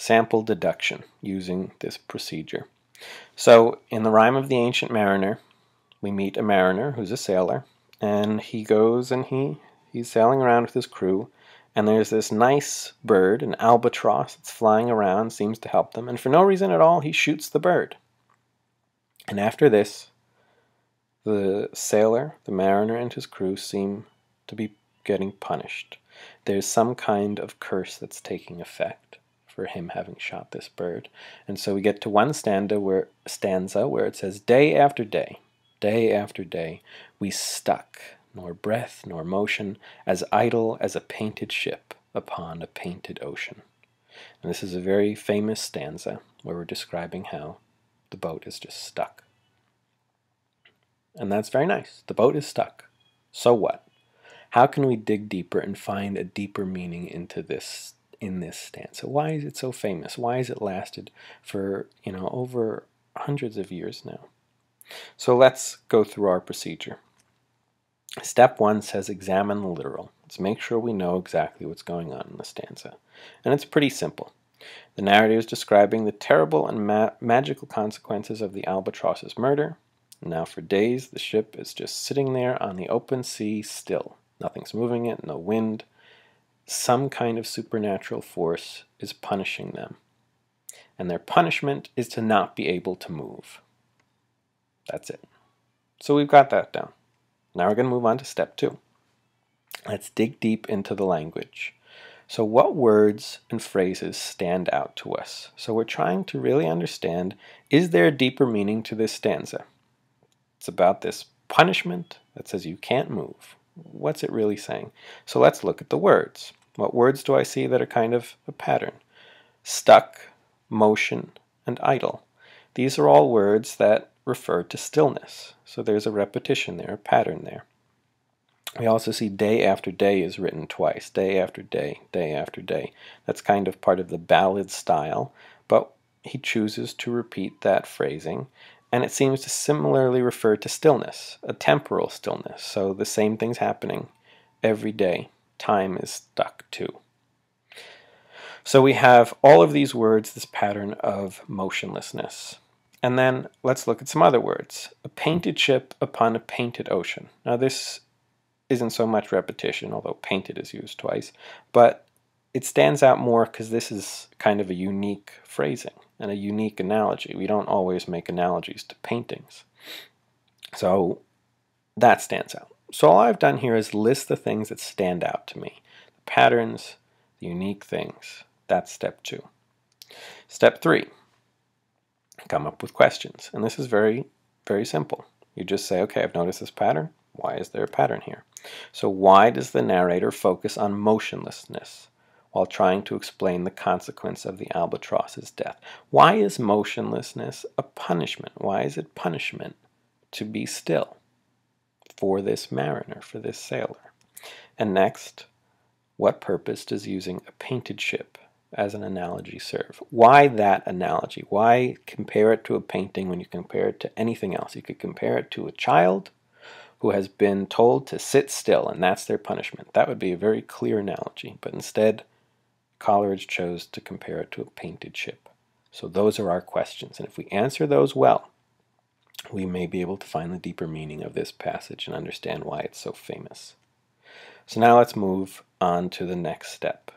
sample deduction using this procedure. So in the Rime of the Ancient Mariner, we meet a mariner who's a sailor, and he goes and he's sailing around with his crew, and there's this nice bird, an albatross, that's flying around, seems to help them, and for no reason at all, he shoots the bird. And after this, the sailor, the mariner, and his crew seem to be getting punished. There's some kind of curse that's taking effect for him having shot this bird. And so we get to one stanza where it says, day after day, we stuck, nor breath nor motion, as idle as a painted ship upon a painted ocean. And this is a very famous stanza where we're describing how the boat is just stuck. And that's very nice. The boat is stuck. So what? How can we dig deeper and find a deeper meaning into this in this stanza? Why is it so famous? Why has it lasted for, over hundreds of years now? So let's go through our procedure. Step 1 says examine the literal. Let's make sure we know exactly what's going on in the stanza. And it's pretty simple. The narrator is describing the terrible and magical consequences of the albatross's murder. Now for days the ship is just sitting there on the open sea still. Nothing's moving it, no wind. Some kind of supernatural force is punishing them. And their punishment is to not be able to move. That's it. So we've got that down. Now we're going to move on to step 2. Let's dig deep into the language. So what words and phrases stand out to us? So we're trying to really understand, is there a deeper meaning to this stanza? It's about this punishment that says you can't move. What's it really saying? So let's look at the words. What words do I see that are kind of a pattern? Stuck, motion, and idle. These are all words that refer to stillness. So there's a repetition there, a pattern there. We also see day after day is written twice. Day after day, day after day. That's kind of part of the ballad style, but he chooses to repeat that phrasing, and it seems to similarly refer to stillness, a temporal stillness. So the same thing's happening every day. Time is stuck too. So we have all of these words, this pattern of motionlessness. And then let's look at some other words. A painted ship upon a painted ocean. Now this isn't so much repetition, although painted is used twice, but it stands out more because this is kind of a unique phrasing and a unique analogy. We don't always make analogies to paintings. So that stands out. So all I've done here is list the things that stand out to me. The patterns, the unique things. That's step 2. Step 3. Come up with questions. And this is very, very simple. You just say, okay, I've noticed this pattern. Why is there a pattern here? So why does the narrator focus on motionlessness while trying to explain the consequence of the albatross's death? Why is motionlessness a punishment? Why is it punishment to be still for this mariner, for this sailor? And next, what purpose does using a painted ship as an analogy serve? Why that analogy? Why compare it to a painting when you compare it to anything else? You could compare it to a child who has been told to sit still, and that's their punishment. That would be a very clear analogy, but instead, Coleridge chose to compare it to a painted ship. So those are our questions, and if we answer those well, we may be able to find the deeper meaning of this passage and understand why it's so famous. So now let's move on to the next step.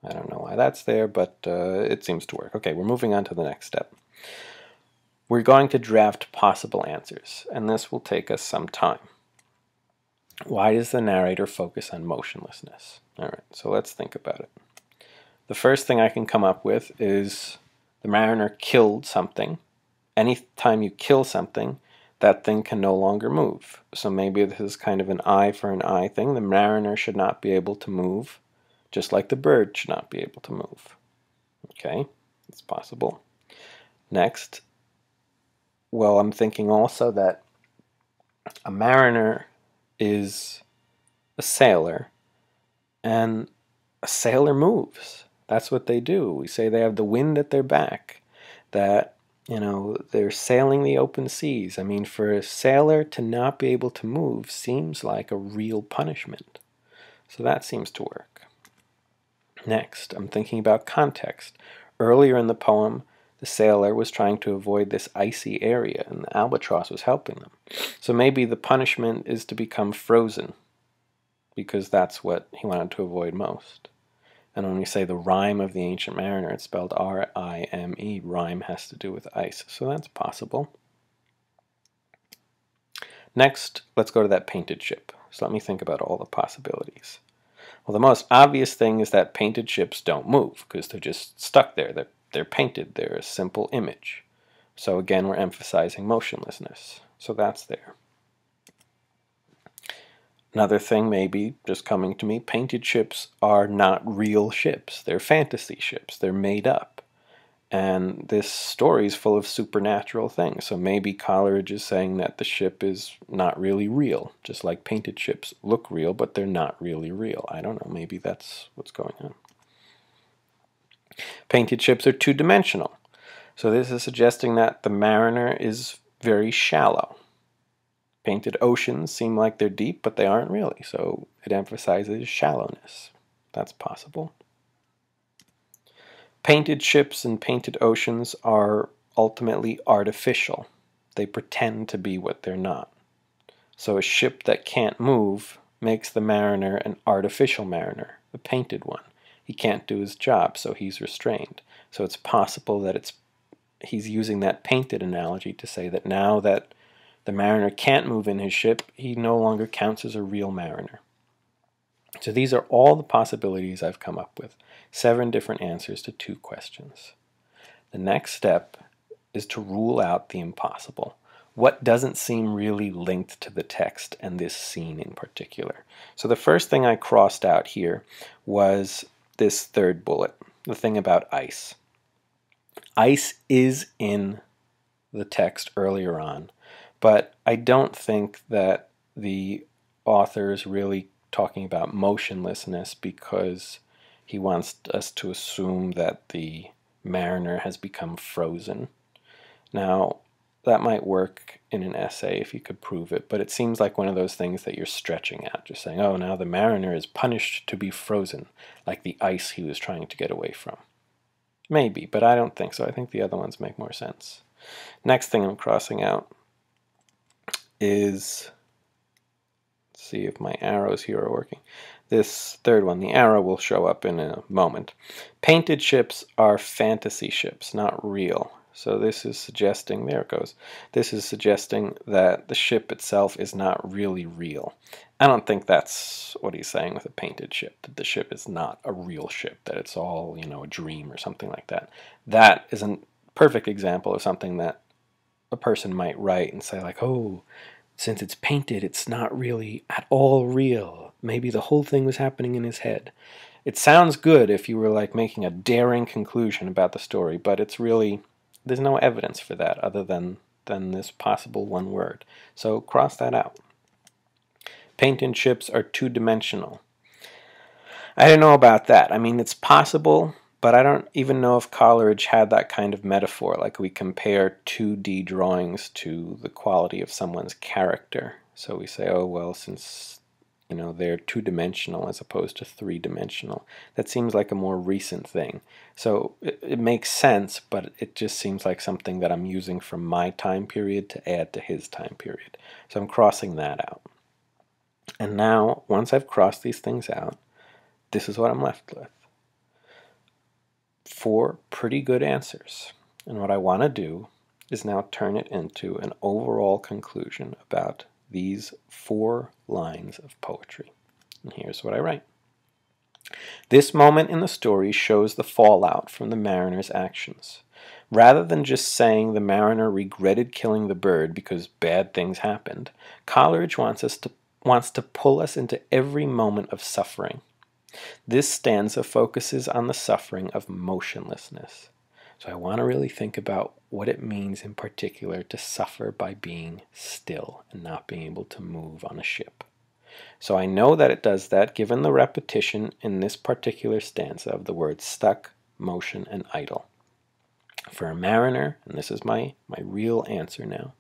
I don't know why that's there, but it seems to work. Okay, we're moving on to the next step. We're going to draft possible answers, and this will take us some time. Why does the narrator focus on motionlessness? All right, so let's think about it. The first thing I can come up with is the mariner killed something. Anytime you kill something, that thing can no longer move. So maybe this is kind of an eye for an eye thing. The mariner should not be able to move, just like the bird should not be able to move. Okay, it's possible. Next, well, I'm thinking also that a mariner is a sailor, and a sailor moves. That's what they do. We say they have the wind at their back, that, they're sailing the open seas. I mean, for a sailor to not be able to move seems like a real punishment. So that seems to work. Next, I'm thinking about context. Earlier in the poem, the sailor was trying to avoid this icy area, and the albatross was helping them. So maybe the punishment is to become frozen, because that's what he wanted to avoid most. And when we say the rime of the ancient mariner, it's spelled R-I-M-E. Rime has to do with ice, so that's possible. Next, let's go to that painted ship. So let me think about all the possibilities. Well, the most obvious thing is that painted ships don't move because they're just stuck there. They're painted. They're a simple image. So again, we're emphasizing motionlessness. So that's there. Another thing maybe just coming to me, painted ships are not real ships. They're fantasy ships. They're made up. And this story is full of supernatural things. So maybe Coleridge is saying that the ship is not really real. Just like painted ships look real, but they're not really real. I don't know. Maybe that's what's going on. Painted ships are two-dimensional. So this is suggesting that the mariner is very shallow. Painted oceans seem like they're deep, but they aren't really. So it emphasizes shallowness. That's possible. Painted ships and painted oceans are ultimately artificial. They pretend to be what they're not. So a ship that can't move makes the mariner an artificial mariner, a painted one. He can't do his job, so he's restrained. So it's possible that he's using that painted analogy to say that now that the mariner can't move in his ship, he no longer counts as a real mariner. So these are all the possibilities I've come up with. 7 different answers to 2 questions. The next step is to rule out the impossible. What doesn't seem really linked to the text and this scene in particular? So the first thing I crossed out here was this third bullet, the thing about ice. Ice is in the text earlier on, but I don't think that the author is really talking about motionlessness because he wants us to assume that the mariner has become frozen. Now, that might work in an essay if you could prove it, but it seems like one of those things that you're stretching out, just saying, oh, now the mariner is punished to be frozen, like the ice he was trying to get away from. Maybe, but I don't think so. I think the other ones make more sense. Next thing I'm crossing out is, let's see if my arrows here are working. This third one, the arrow will show up in a moment. Painted ships are fantasy ships, not real. So this is suggesting, there it goes, this is suggesting that the ship itself is not really real. I don't think that's what he's saying with a painted ship, that the ship is not a real ship, that it's all, a dream or something like that. That is a perfect example of something that a person might write and say like, oh, since it's painted, it's not really at all real. Maybe the whole thing was happening in his head. It sounds good if you were like making a daring conclusion about the story, but it's really, there's no evidence for that other than this possible one word. So cross that out. Painted ships are two-dimensional. I don't know about that. I mean, it's possible, but I don't even know if Coleridge had that kind of metaphor, like we compare 2D drawings to the quality of someone's character. So we say, oh, well, since they're two-dimensional as opposed to three-dimensional. That seems like a more recent thing. So it makes sense, but it just seems like something that I'm using from my time period to add to his time period. So I'm crossing that out. And now, once I've crossed these things out, this is what I'm left with. 4 pretty good answers. And what I want to do is now turn it into an overall conclusion about these 4 lines of poetry. And here's what I write. This moment in the story shows the fallout from the mariner's actions. Rather than just saying the mariner regretted killing the bird because bad things happened, Coleridge wants to pull us into every moment of suffering. This stanza focuses on the suffering of motionlessness. So I want to really think about what it means in particular to suffer by being still and not being able to move on a ship. So I know that it does that given the repetition in this particular stanza of the words stuck, motion, and idle. For a mariner, and this is my real answer now,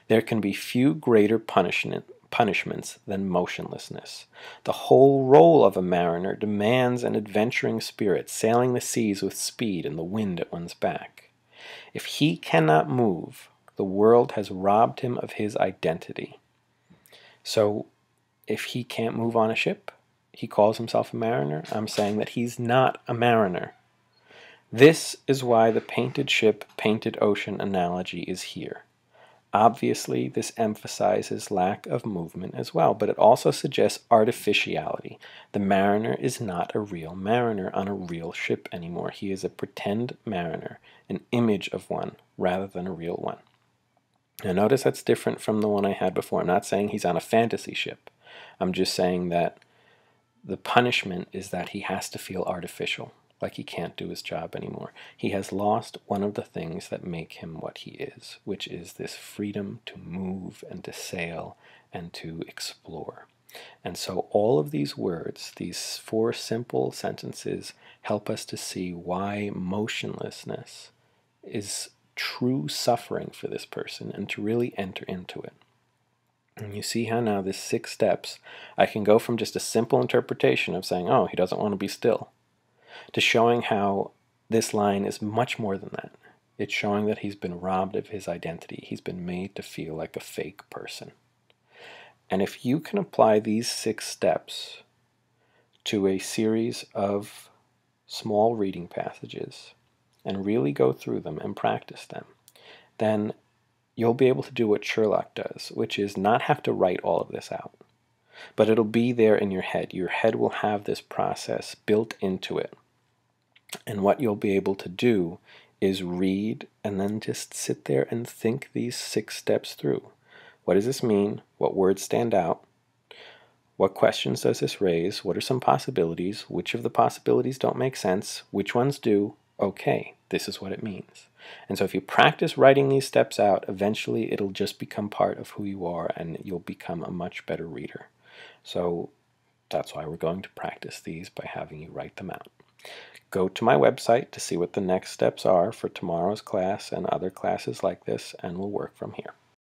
there can be few greater punishment punishments than motionlessness. The whole role of a mariner demands an adventuring spirit, sailing the seas with speed and the wind at one's back. If he cannot move, the world has robbed him of his identity. So, if he can't move on a ship, he calls himself a mariner. I'm saying that he's not a mariner. This is why the painted ship, painted ocean analogy is here. Obviously, this emphasizes lack of movement as well, but it also suggests artificiality. The mariner is not a real mariner on a real ship anymore. He is a pretend mariner, an image of one, rather than a real one. Now notice that's different from the one I had before. I'm not saying he's on a fantasy ship. I'm just saying that the punishment is that he has to feel artificial, like he can't do his job anymore. He has lost one of the things that make him what he is, which is this freedom to move and to sail and to explore. And so all of these words, these 4 simple sentences, help us to see why motionlessness is true suffering for this person and to really enter into it. And you see how now this 6 steps, I can go from just a simple interpretation of saying, oh, he doesn't want to be still, to showing how this line is much more than that. It's showing that he's been robbed of his identity. He's been made to feel like a fake person. And if you can apply these 6 steps to a series of small reading passages and really go through them and practice them, then you'll be able to do what Sherlock does, which is not have to write all of this out. But it'll be there in your head. Your head will have this process built into it. And what you'll be able to do is read and then just sit there and think these 6 steps through. What does this mean? What words stand out? What questions does this raise? What are some possibilities? Which of the possibilities don't make sense? Which ones do? Okay, this is what it means. And so if you practice writing these steps out, eventually it'll just become part of who you are and you'll become a much better reader. So that's why we're going to practice these by having you write them out. Go to my website to see what the next steps are for tomorrow's class and other classes like this, and we'll work from here.